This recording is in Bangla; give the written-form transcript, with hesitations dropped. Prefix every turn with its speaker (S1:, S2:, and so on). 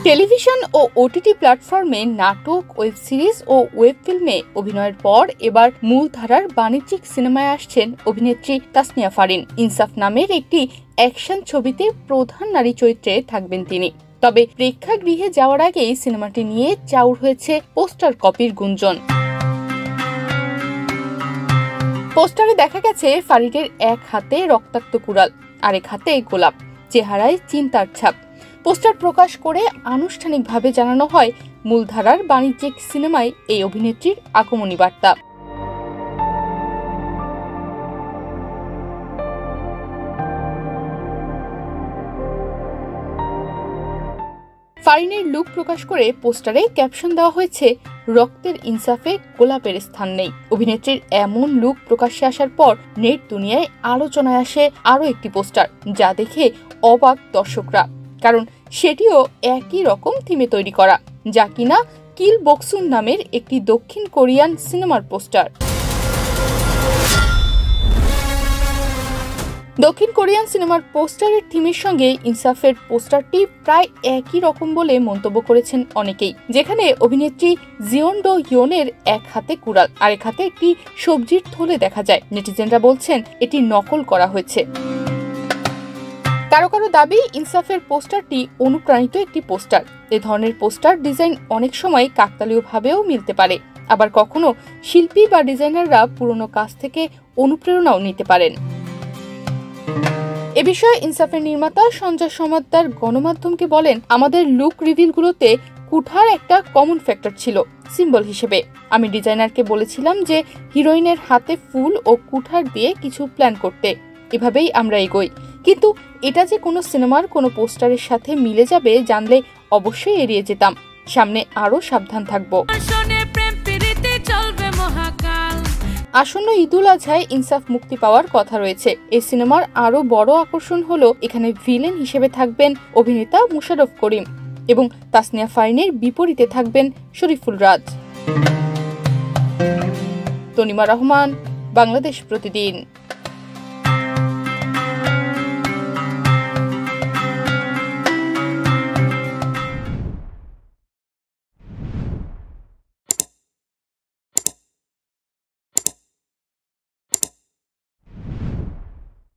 S1: টেলিভিশন ও ওটিটি প্ল্যাটফর্মে নাটক, ওয়েব সিরিজ ও ওয়েব ফিল্মে অভিনয়ের পর এবার মূলধারার বাণিজ্যিক সিনেমায় আসছেন অভিনেত্রী তাসনিয়া ফারিন। ইনসাফ নামের একটি অ্যাকশন ছবিতে প্রধান নারী চরিত্রে থাকবেন তিনি। তবে প্রেক্ষাগৃহে যাওয়ার আগেই সিনেমাটি নিয়ে চাউর হয়েছে পোস্টার কপির গুঞ্জন। পোস্টারে দেখা গেছে ফারিনের এক হাতে রক্তাক্ত কুড়াল, আরেক হাতে গোলাপ, চেহারায় চিন্তার ছাপ। পোস্টার প্রকাশ করে আনুষ্ঠানিকভাবে জানানো হয় মূলধারার বাণিজ্যিক সিনেমায় এই অভিনেত্রীর আগমনী বার্তা। ফারিনের লুক প্রকাশ করে পোস্টারে ক্যাপশন দেওয়া হয়েছে, রক্তের ইনসাফে গোলাপের স্থান নেই। অভিনেত্রীর এমন লুক প্রকাশ্যে আসার পর নেট দুনিয়ায় আলোচনায় আসে আরও একটি পোস্টার, যা দেখে অবাক দর্শকরা, কারণ সেটিও একই রকম থিমে তৈরি করা, যা কিনা কিল বক্সুন নামের একটি দক্ষিণ কোরিয়ান সিনেমার পোস্টার। দক্ষিণ কোরিয়ান সিনেমার পোস্টারের থিমের সঙ্গে ইনসাফের পোস্টারটি প্রায় একই রকম বলে মন্তব্য করেছেন অনেকেই, যেখানে অভিনেত্রী জিওনডো হিয়নের এক হাতে কুড়াল, আরেক হাতে একটি সবজির থলে দেখা যায়। নেটিজেনরা বলছেন এটি নকল করা হয়েছে। কারো কারো দাবি ইনসাফের পোস্টারটি অনুপ্রাণিত একটি পোস্টার। এ ধরনের পোস্টার ডিজাইন অনেক সময় কাকতালীয়ভাবেও মিলতে পারে, আবার কখনো শিল্পী বা ডিজাইনাররা পুরনো কাজ থেকে অনুপ্রেরণাও নিতে পারেন। এ বিষয়ে ইনসাফের নির্মাতা সঞ্জয় সমাদ্দার গণমাধ্যমকে বলেন, আমাদের লুক রিভিলগুলোতে কুঠার একটা কমন ফ্যাক্টর ছিল সিম্বল হিসেবে। আমি ডিজাইনারকে বলেছিলাম যে হিরোইনের হাতে ফুল ও কুঠার দিয়ে কিছু প্ল্যান করতে, এভাবেই আমরা এগোই। কিন্তু এটা যে কোনো সিনেমার কোনো পোস্টারের সাথে মিলে যাবে জানলে অবশ্যই এড়িয়ে যেতাম। সামনে আরো সাবধান থাকবো। আসন্ন ঈদুল আজহায় ইনসাফ মুক্তি পাওয়ার কথা রয়েছে। এই সিনেমার আরো বড় আকর্ষণ হলো এখানে ভিলেন হিসেবে থাকবেন অভিনেতা মুশাররফ করিম এবং তাসনিয়া ফারিনের বিপরীতে থাকবেন শরীফুল রাজ। তনিমা রহমান, বাংলাদেশ প্রতিদিন।